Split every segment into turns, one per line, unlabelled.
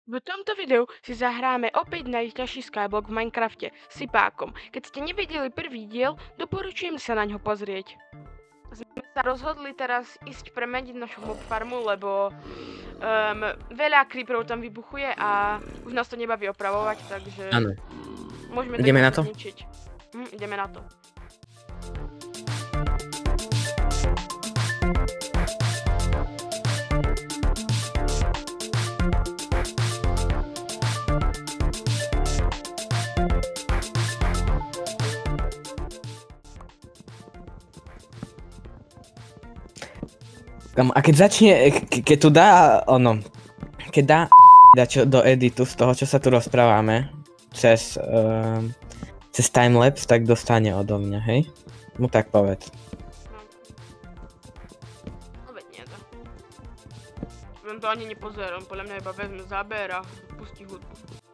V tomto videu si zahráme opäť najťažší skyblock v Minecrafte s sypákom. Keď ste nevideli prvý diel, doporučujem sa na ňo pozrieť. Sme sa rozhodli teraz ísť premeniť našu mob farmu, lebo veľa creeperov tam vybuchuje a už nás to nebaví opravovať, takže
Áno.
môžeme
Ideme na to?
zničiť. Ideme na to.
A keď začne, keď tu dá keď dá čo do editu z toho, čo sa tu rozprávame, cez timelapse, tak dostane odo mňa, hej? Mu tak povedz.
No veď nie to. Len to ani nepozerám, podľa mňa iba vezme záber a pustí hudbu.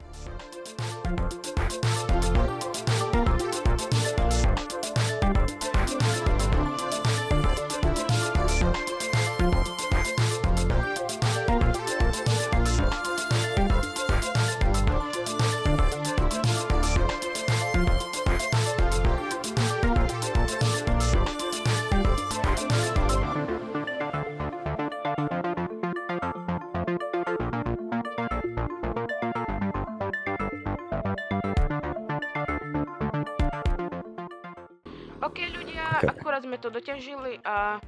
OK ľudia, akurát sme to doťažili a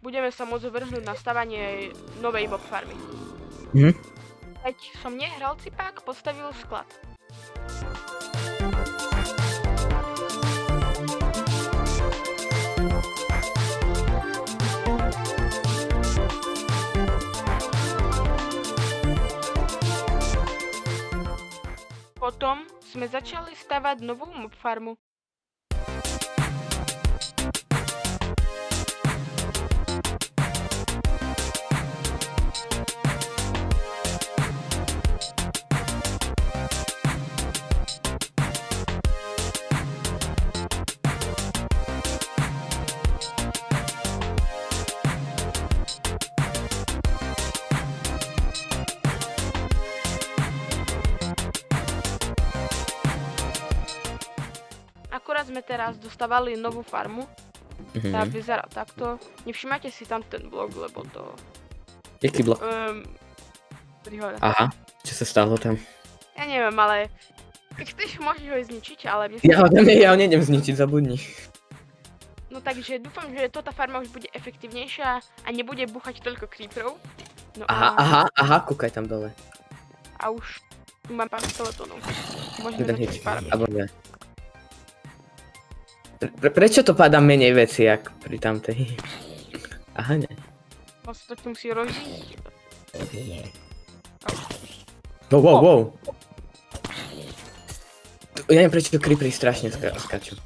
budeme sa môcť vrhnúť na stavanie novej mob farmy. Keď som nehral, Cipák postavil sklad. Potom sme začali stavať novú mob farmu. Akurát sme teraz dostávali novú farmu. Tá vyzerá takto. Nevšimajte si tam ten blok, lebo to...
Jaký blok?
Prihore.
Aha, čo sa stalo tam?
Ja neviem, ale... Keď chceš, môžeš ho zničiť, ale...
Ja ho nejdem zničiť, zabudni.
No takže dúfam, že tá farma už bude efektívnejšia a nebude búchať toľko creeperov. No
Aha, kúkaj tam dole.
A už tu mám pár skeletónov. Môžeme
Jeden
začať
hit,
farmiť.
alebo ne. Prečo to padá menej veci, jak pri tamtej? Aha, ne.
Vlastne to tu musí rozžiť.
Wow. Ja neviem, prečo to creepery strašne skáču.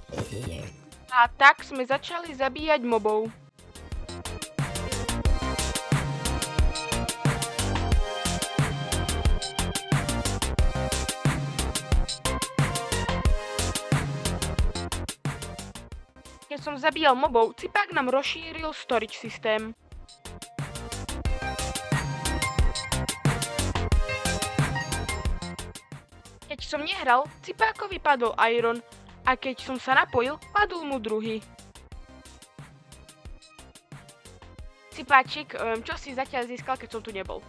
A tak sme začali zabíjať mobov. Keď som zabíjal mobov, Cipák nám rozšíril storage systém. Keď som nehral, Cipákovi padol iron a keď som sa napojil, padol mu druhý. Cipáčik, čo si zatiaľ získal, keď som tu nebol?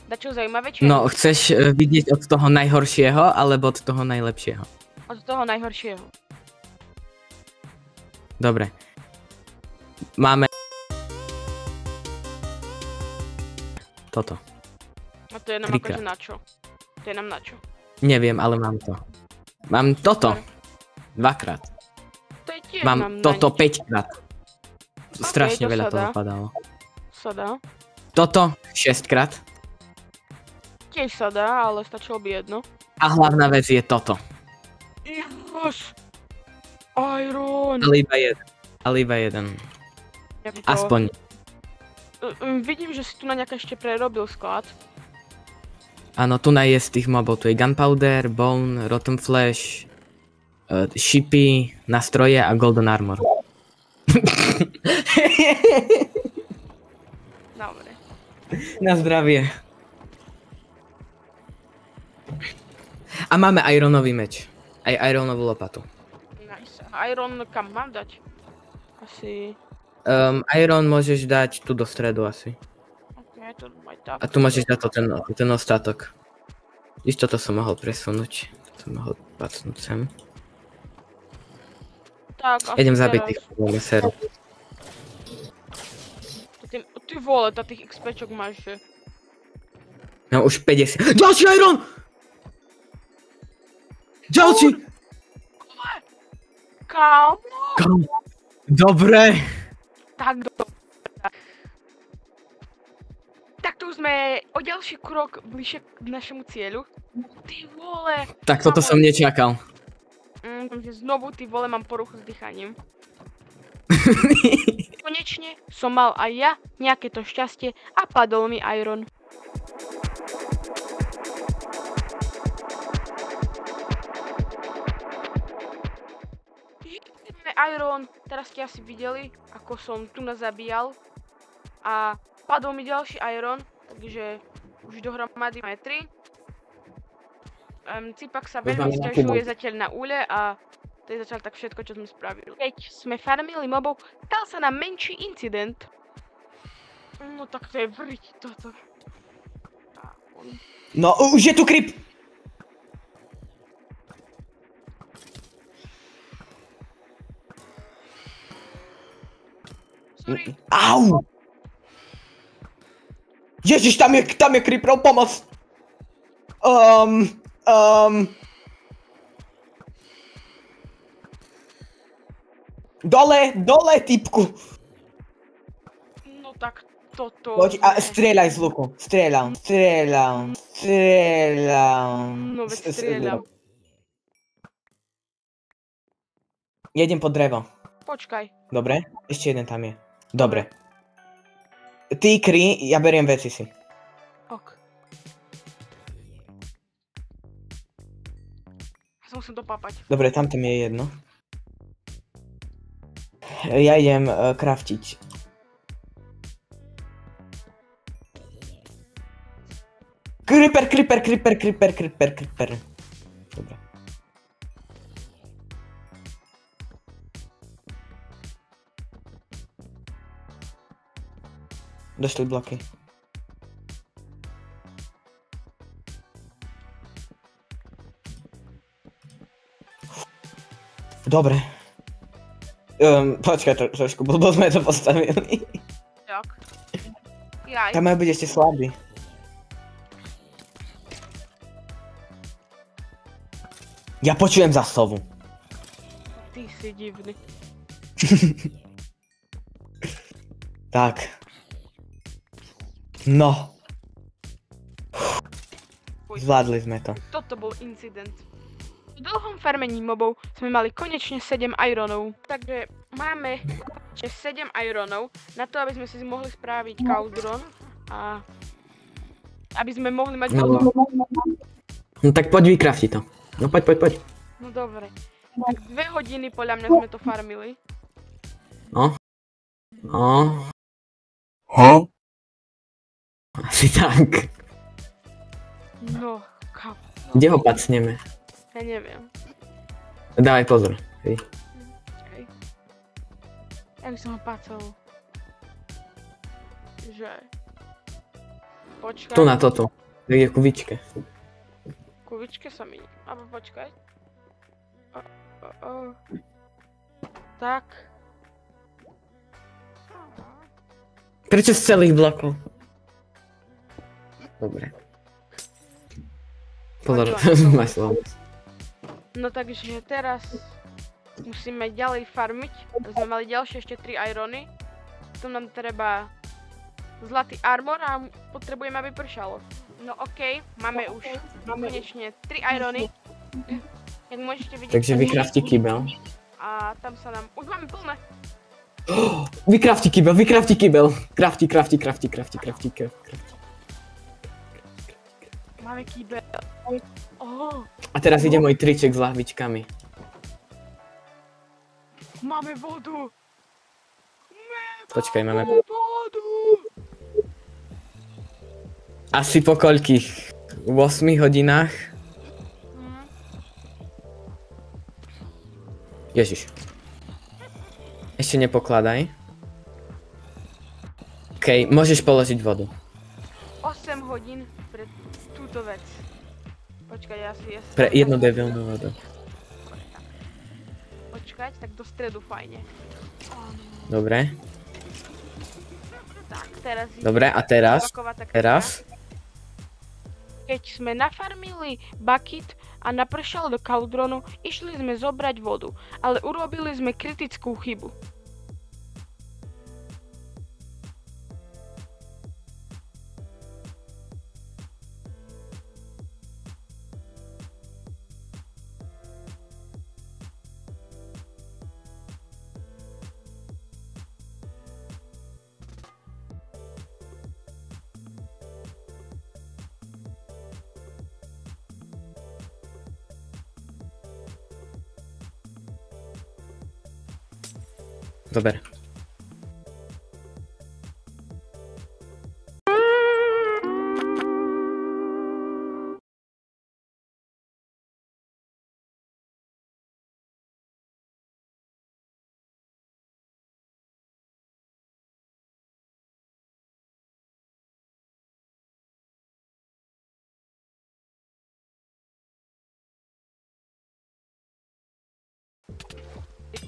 Dačo zaujímavé,
No, chceš vidieť od toho najhoršieho, alebo od toho najlepšieho?
Od toho najhoršieho.
Dobre. Máme... toto.
A to je nám akože na čo? To je nám na čo?
Neviem, ale mám to. Mám toto. Dvakrát.
To je tiež
Mám toto 5 krát. Strašne
to
veľa
sa
toho
dá.
padalo.
Sa dá.
Toto 6 krát.
Tiež sa dá, ale stačilo by jedno.
A hlavná vec je toto.
Yes! Iron!
Ale iba jeden.
Jak to?
Aspoň.
Vidím, že si tu na nejaké ešte prerobil sklad.
Áno, tu je z tých mobov. Tu je Gunpowder, Bone, Rotten Flesh, Shipy, nástroje a Golden Armor.
Dobre.
Na zdravie. A máme ironový meč. Aj ironovú lopatu.
Nice. Iron kam mám dať? Asi...
Iron môžeš dať tu do stredu asi.
Ok, to maj tak.
A tu môžeš dať to ten ostatok. Víš, toto som mohol presunúť. To som mohol pacnúť sem.
Tak, asi
Idem zabiť
teraz.
tých leserov.
Ty vole, tých XPčok máš, že?
No už 50. Ďalší iron! Ďalší!
Kámo!
Dobre.
Tak dobre. Tak tu sme o ďalší krok bližšie k našemu cieľu. Ty vole!
Tak toto som nečakal.
Znovu, ty vole, mám poruchu s dýchaním. Konečne som mal aj ja nejaké to šťastie a padol mi iron. Iron, teraz ste asi videli, ako som tu nazabíjal a padol mi ďalší iron, takže už dohromady máme 3. Cipak sa veľmi sťažuje zatiaľ na úle a to je zatiaľ tak všetko, čo sme spravili. Keď sme farmili mobov, stal sa nám menší incident. No tak to je vriť toto.
No už je tu creep!
Sorry.
Au! Ježiš, tam je creeperov, pomoc! Dole, typku!
No tak toto...
Poď a strieľaj z luku. Strieľam.
No veď strieľam.
Jedem po drevo.
Počkaj.
Dobre, ešte jeden tam je. Dobre. Ty kry, ja beriem veci si.
Ok. Ja sa musím dopápať.
Dobre, tam je jedno. Ja idem craftiť. Creeper. Dobre. Došli bloky. Dobre. Počkaj, trošku blbo sme to postavili.
Tak. Jaj.
Tam majú byť ešte slabý. Ja počujem za sovu.
Ty si divný.
Tak. No. Zvládli sme to.
Toto bol incident. V dlhom farmení mobov sme mali konečne 7 ironov. Takže máme 7 ironov na to, aby sme si mohli spraviť cauldron a aby sme mohli mať vodu.
No tak poď vykraftiť to. No poď.
No dobre. Tak 2 hodiny podľa mňa sme to farmili.
No. Asi tak.
No,
Kde ho pacneme?
ja neviem.
Dávaj pozor. Hej.
Hej. Jak som ho pacol. Že... Počkaj.
Tu na toto. Je v kuvičke.
Kuvičke sa mi... Abo počkaj. Tak.
Prečo z celých blokov? Dobre. Pozor, máš slovo.
No takže teraz musíme ďalej farmiť. Sme mali ďalšie ešte 3 irony. Tu nám treba zlatý armor a potrebujeme, aby pršalo. No okej, máme už konečne 3 irony. Jak môžete vidieť.
Takže vykrafti kybel.
A tam sa nám... Už máme plné.
Vykrafti kybel. Krafti.
Máme kýbel. Oh,
A teraz ide môj triček s lahvičkami.
máme vodu.
Počkaj, máme...
Vodu.
Asi po koľkých 8 hodinách Ježiš. Ešte nepokladaj. OK, môžeš položiť vodu.
8 hodín pre túto vec. Počkaj, ja si...
Pre jednu debilnú vodu.
Počkať, tak do stredu fajne.
Dobre.
Tak, teraz...
Dobre, a teraz? Teraz?
Keď sme nafarmili bucket a napršalo do kaldronu, išli sme zobrať vodu, ale urobili sme kritickú chybu.
Dobre.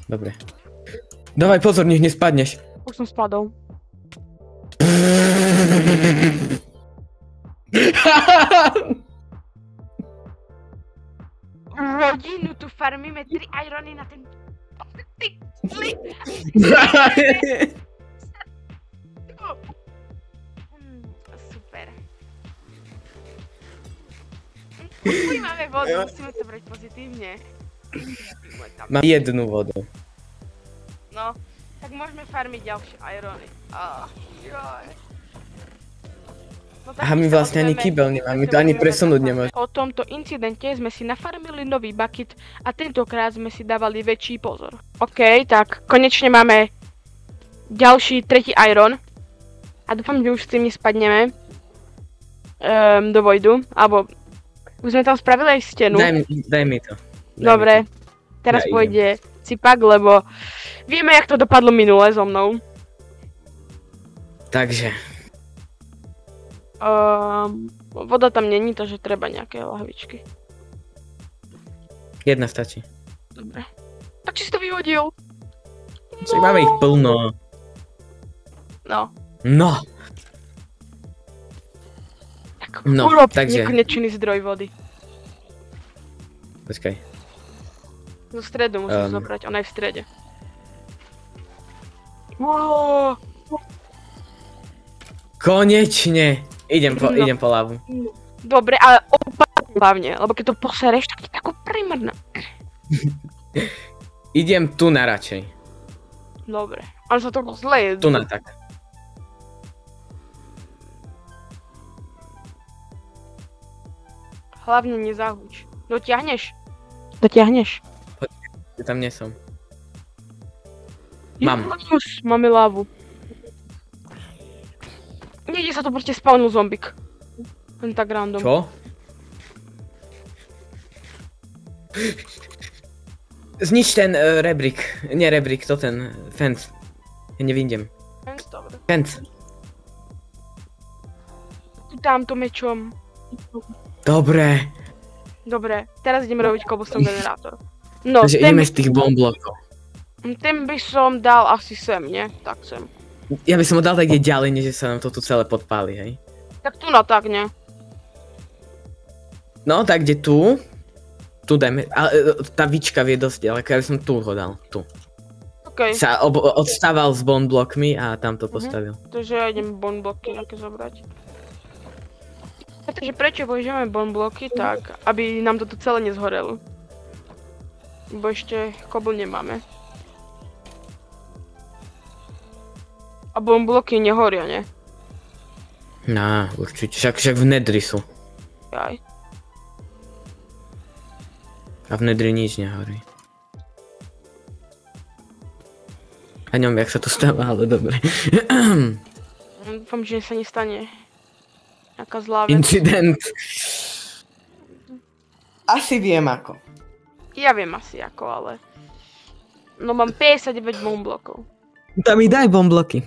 Dobre. Dávaj pozor, nech nespadneš.
Už som spadol. Hodinu tu farmíme 3 irony na ten... Super. Už máme vodu, musíme to brať pozitívne.
Mám jednu vodu.
No, tak môžeme farmiť ďalšie irony. No,
Aha, my vlastne ani kýbel nemáme, my to ani presunúť nemôžeme.
Po tomto incidente sme si nafarmili nový bucket a tentokrát sme si dávali väčší pozor. OK, tak konečne máme ďalší tretí iron. A dúfam, že už s tým nespadneme do vojdu, alebo už sme tam spravili aj stenu.
Daj mi to.
Dobre, teraz pôjde Cipak, lebo vieme, jak to dopadlo minule so mnou.
Takže.
Voda tam není, takže treba nejaké lahvičky.
Jedna stačí.
Dobre. Tak si to vyhodil.
Však máme ich plno.
No.
No.
Tak
No,
urob
takže.
nekonečný zdroj vody.
Počkaj.
Zo stredu musíš zobrať, ona je v strede. Wow.
Konečne! Idem po lavu.
Dobre, ale opatrne hlavne, lebo keď to posereš, tak je tako primrná.
Idem tu na radšej.
Dobre, ale sa to zle jedú.
Tu na tak.
Hlavne nezahúč. Dotiahneš? Dotiahneš?
Ja tam nie som. Mám.
Už máme lávu. Niekde sa to proste spawnul zombik. Len tak random.
Čo? Znič ten rebrík. Nie rebrík, to ten fence. Ja nevidím.
Dobre.
Fence.
Tamto mečom.
Dobre.
Dobre, teraz ideme robiť cobblestone generátor. No,
Takže ideme z tých bomblokov.
ten by som dal asi sem, nie? Tak sem.
Ja by som ho dal tak ďalej, než sa nám to tu celé podpáli, hej?
Tak tu na tak, nie?
No, tak kde tu? Tu dajme, ale tá výčka vie dosť ďaleko, ja by som tu ho dal, tu.
Okej.
Sa odstával s bone blockmi a tam to postavil.
Takže ja idem bone bloky nejaké zobrať. Pretože prečo používame bone bloky, tak aby nám to tu celé nezhorelo. Bo ešte kobl nemáme. A bone bloky nehoria, ne?
No, určite, však v Nedri sú.
Jaj.
A v Nedri nič nehorí. A neviem, jak sa to stáva, ale dobre.
Dúfam, že sa nestane nejaká zlá vec.
Incident. Asi viem ako.
Ja viem asi ako, ale No mám 59 bomblokov.
Tam mi daj bombloky.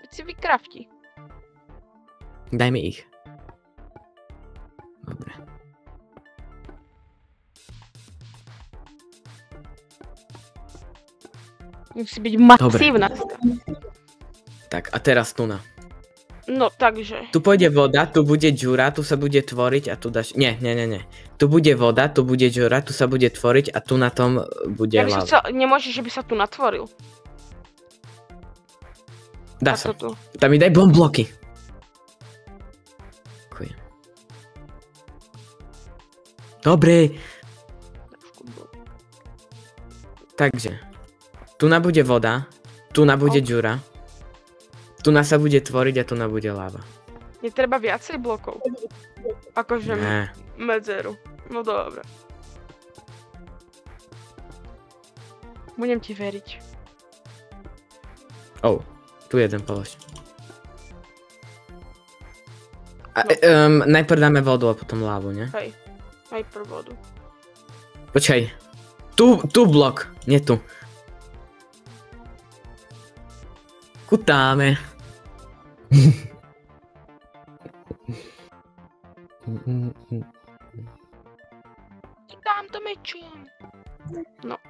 Veď si vykrafti.
Daj mi ich. Dobre.
Musí byť masívna.
Tak a teraz tu na.
No takže.
Tu pôjde voda, tu bude džura, tu sa bude tvoriť a tu dáš... Nie. Tu bude voda, tu bude džura, tu sa bude tvoriť a tu na tom bude
Ja by som
lava.
chcel, nemôžeš, že by sa tu natvoril.
Dá
A
sa.
to tu.
Tam mi daj bombloky. Ďakujem. Dobre. Takže. Tu na bude voda, tu na bude džura. Tu na sa bude tvoriť a tu na bude lava.
Netreba viacej blokov. Akože
Ne.
medzeru. No dobre. Budem ti veriť.
Oh, tu jeden polož. A, najprv dáme vodu a potom lávu, ne?
Hej. Aj pre vodu.
Počkaj. Tu blok, nie tu. Kutáme.
Dám to mečom.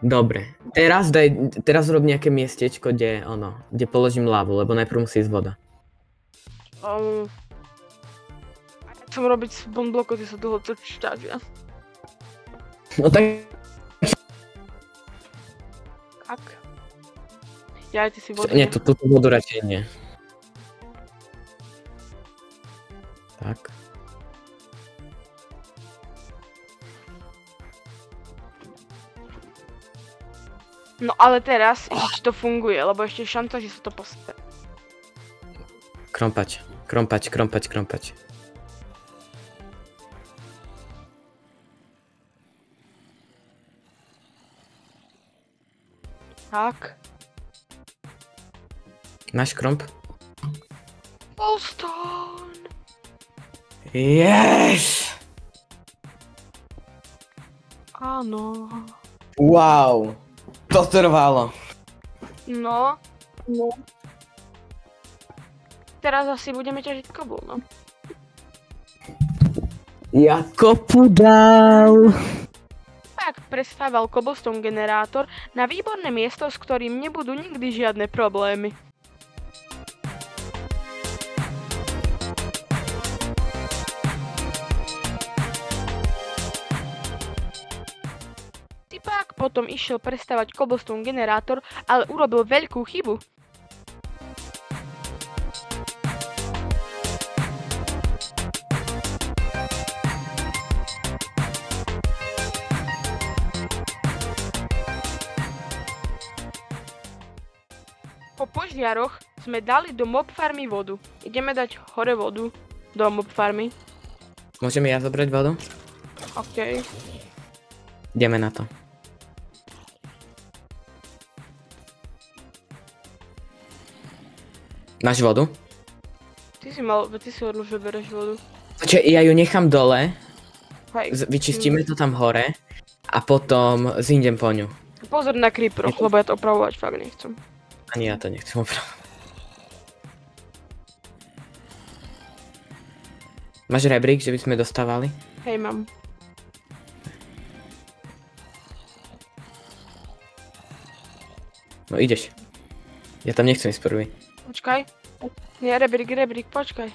Dobre. Teraz rob nejaké miestečko, kde položím lávu, lebo najprv musí ísť voda.
Chcem robiť s bombloko, ty sa dlho ťažia.
No tak...
Ak? Ja aj ty si vodu.
Nie, túto vodu radšej nie. Tak.
No ale teraz, či to funguje, lebo ešte je šanca, že sa to postaví.
Krompať.
Tak.
Máš kromp?
Polstone!
Yes!
Áno.
Wow. To trvalo.
No. Teraz asi budeme ťažiť kobol, no.
Ja kopu dal.
Tak prestával cobblestone generátor na výborné miesto, s ktorým nebudú nikdy žiadne problémy. Sipák potom išiel prestavať cobblestone generátor, ale urobil veľkú chybu. Po požiaroch sme dali do mob farmy vodu. Ideme dať hore vodu do mob farmy.
Môžem ja zobrať vodu?
OK.
Ideme na to. Máš vodu?
Ty si hovoril, že bereš vodu.
Počkaj, ja ju nechám dole,
Hej.
vyčistíme to tam hore a potom zídem po ňu.
Pozor na creeperoch, lebo ja to opravovať fakt nechcem.
Ani ja to nechcem opravovať. Máš rebrík, že by sme dostávali?
Hej, mám.
No ideš. Ja tam nechcem ísť prvý.
Počkaj. Nie, rebrík, počkaj.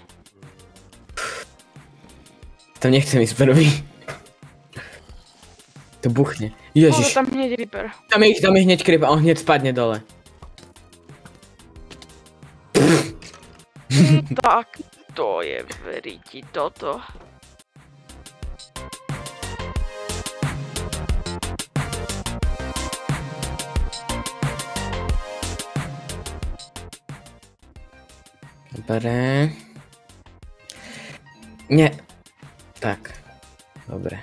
Tam nechcem ísť prvý. To buchne.
Pozor,
Ježiš.
tam hneď reaper.
Tam je hneď creep a on hneď spadne dole.
Tak, to je veriť toto.
Dobre. Nie. Tak. Dobre.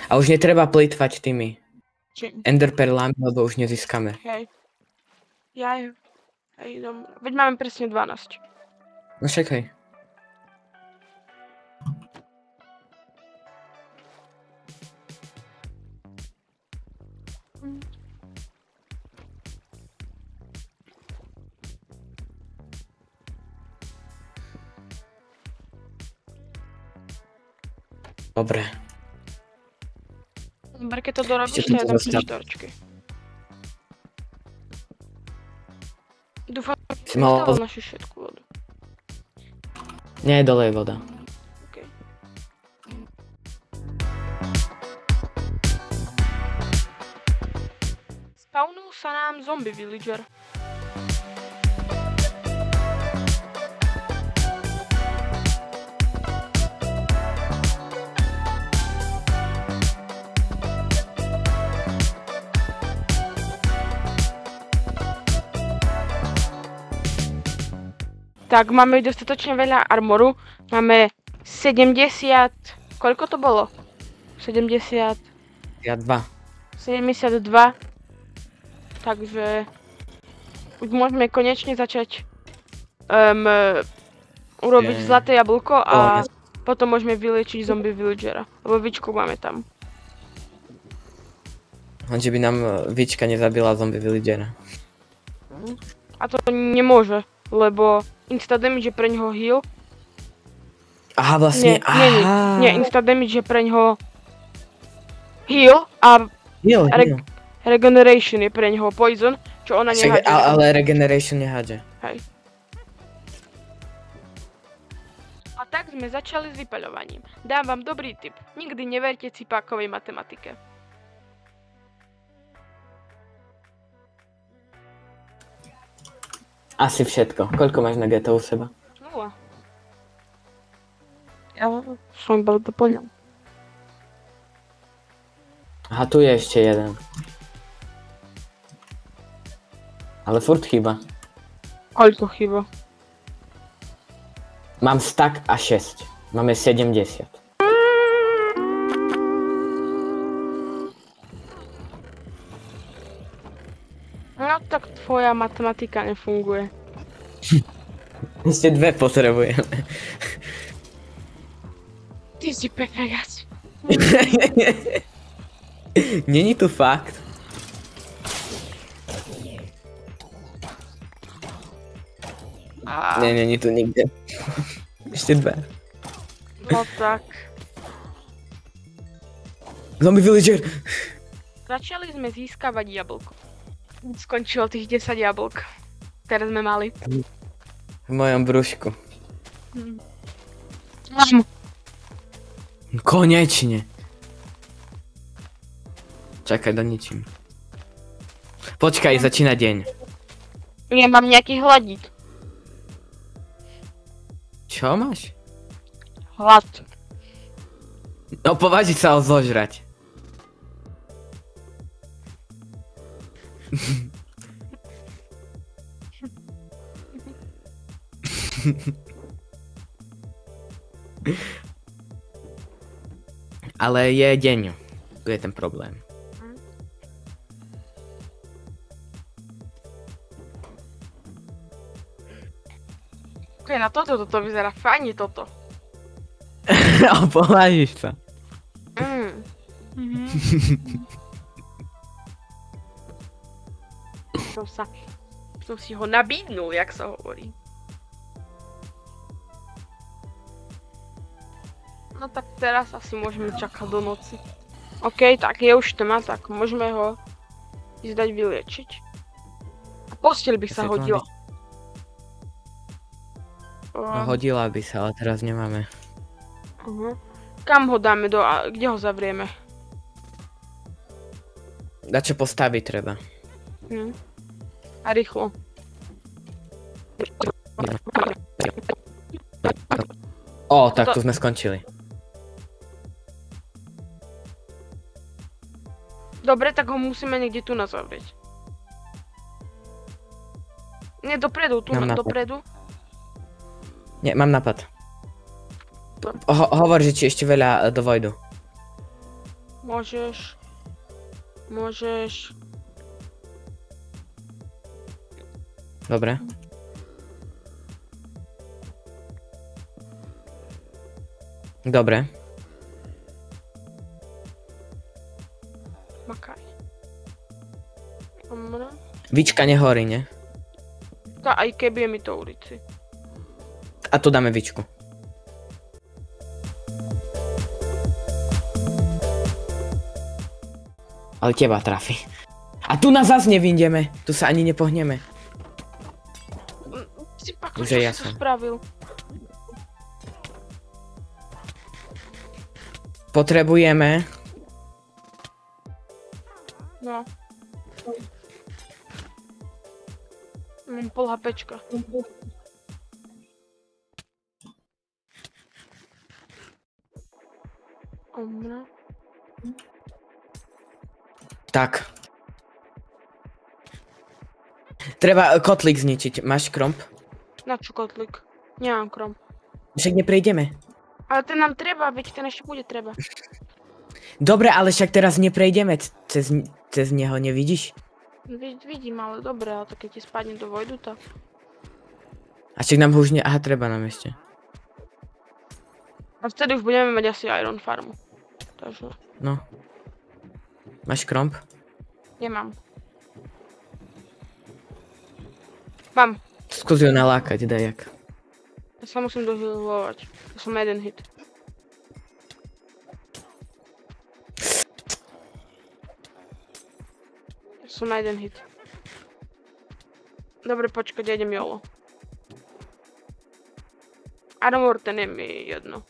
A už netreba plýtvať tými
Čím?
Enderperlami, lebo už nezískame.
Hej. Hej, dobré. Veď máme presne 12.
No však hej. Dobre.
Dobre, keď to dorobíš,
Ešte
to ja
tu
dám
zostav.
3 štorčky. Dúfam, že
Si mal-
dostal našu všetku vodu.
Nie, dole je voda.
Okay. Spawnul sa nám zombie villager. Tak, máme dostatočne veľa armoru. Máme 70... Koľko to bolo? 70...
Ja 2.
72. Takže... Už môžeme konečne začať... urobiť
Je.
zlaté jablko a
yes.
potom môžeme vyliečiť zombie villagera. Lebo Vičku máme tam.
Lenže by nám Vička nezabila zombie villagera.
A to nemôže, lebo insta damage je pre ňoho heal.
Aha, vlastne,
Nie, insta damage je pre ňoho heal a
Heal.
regeneration je pre ňoho poison, čo ona
Však,
nehádže.
ale regeneration nehádže.
Hej. A tak sme začali s vypaľovaním. Dám vám dobrý tip. Nikdy neverte cipákovej matematike.
Asi všetko. Koľko máš na GT u seba?
0. Ja som iba doplňal.
Aha, tu je ešte jeden. Ale furt chýba.
Koľko chyba?
Mám stack a 6. Máme 70.
No tak tvoja matematika nefunguje.
Ešte 2 potrebujeme.
Ty si pekagac.
Není tu fakt. Nie, není tu nikde. Ešte 2.
No tak.
Zombie villager!
Začali sme získavať jablko. Skončilo tých 10 jablk, ktoré sme mali.
V mojom brúšku.
Mám.
Konečne. Čakaj, do ničím. Počkaj, začína deň.
Nemám nejaký hladík.
Čo máš?
Hlad.
No považí sa o zožrať. Ale je deň. Tu je ten problém.
Okay, na toto vyzerá fajne toto.
Považíš sa.
Som si ho nabídnul, jak sa hovorí. No tak teraz asi môžeme čakať do noci. OK, tak je už tma, tak môžeme ho ísť dať vyliečiť. A posteľ by sa hodila.
No, hodila by sa, ale teraz nemáme.
Kam ho dáme kde ho zavrieme?
Dačo postaviť treba.
A rýchlo.
Tak tu sme skončili.
Dobre, tak ho musíme niekde tu zavrieť. Nie, dopredu, dopredu.
Nie, mám nápad. Hovor, že ti ešte veľa do vojdu.
Môžeš. Môžeš...
Dobre. Dobre.
Makaj. Dobre.
Vička nehorí, ne?
Tá, aj keby je mi to ulici.
A tu dáme vičku. Ale teba trafi. A tu nás zase nevyjdeme. Tu sa ani nepohneme.
Si pak,
Už
čo
je
si to
jasné.
spravil?
Potrebujeme...
No. Mám pol HPčka. Dobre.
Tak. Treba kotlík zničiť. Máš kromp?
Na čo kotlík? Nemám krom.
Však neprejdeme.
Ale ten nám treba, veď ten ešte bude treba.
Dobre, ale však teraz neprejdeme cez neho, nevidíš?
Vidím, ale dobre, ale to keď ti spadne do vojduta.
A však nám ho už Aha, treba nám ešte.
A vtedy už budeme mať asi Iron Farmu. Takže...
No. Máš kromp?
Nemám. Mám.
Skús ju nalákať, dajak.
Ja sa musím dohealovať. To som jeden hit. Ja som na jeden hit. Dobre, počkať, ja idem jolo. Armor, ten je mi jedno.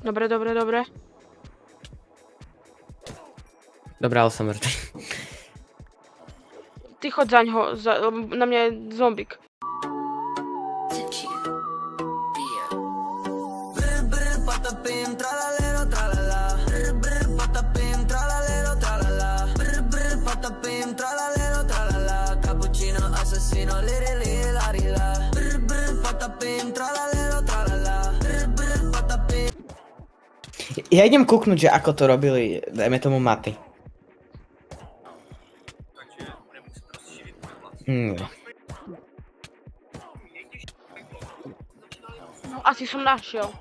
Dobre.
Dobre, ale som mŕtvy.
Ty choď zaňho, na mňa je zombik.
Ja idem kúknuť, že ako to robili, dajme tomu maty.
No, asi som našiel.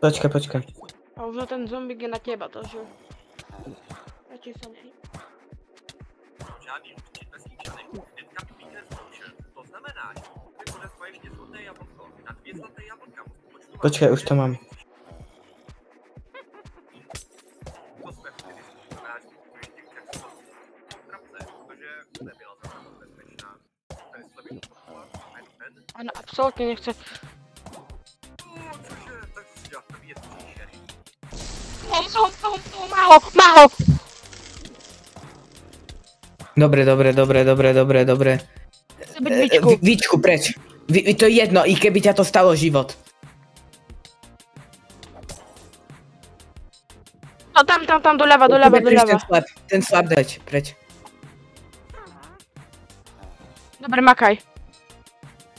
Počkaj.
A už ten zombik je na teba, takže... Radšej sa nej.
Počkaj, už to mám.
Áno, absolútne nechce. Má ho!
Dobre.
Chce byť bičku.
Vičku, preč. To je jedno, i keby ťa to stalo život.
No tam, doľava.
Ten slab dať, preč.
Dobre, makaj.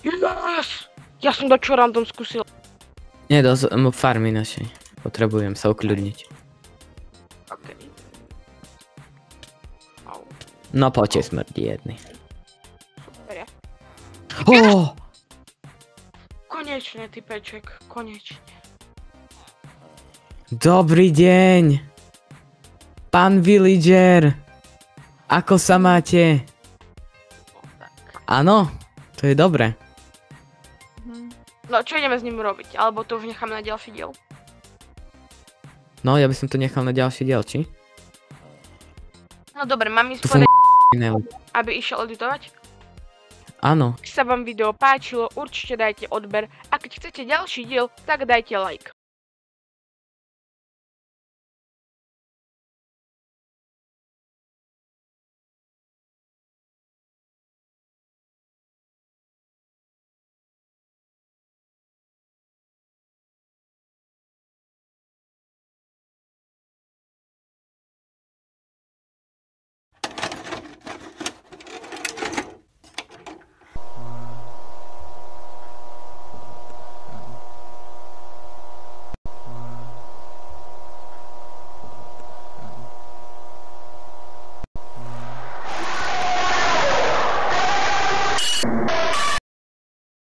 Yes! Ja som to čo random skúsil.
Nie, do farmy našej. Potrebujem sa ukľudniť.
Okay. Au.
No poďte, smrdí jedný.
Super, ja.
Oh!
Konečne, typeček, konečne.
Dobrý deň. Pán villager. Ako sa máte? Áno, to je dobre.
No, čo ideme s ním robiť? Alebo to už necháme na ďalší diel?
No, ja by som to nechal na ďalší diel, či?
No dobre, mám ísť
Tu
povedať, aby išiel editovať?
Áno.
Ak sa vám video páčilo, určite dajte odber a keď chcete ďalší diel, tak dajte like.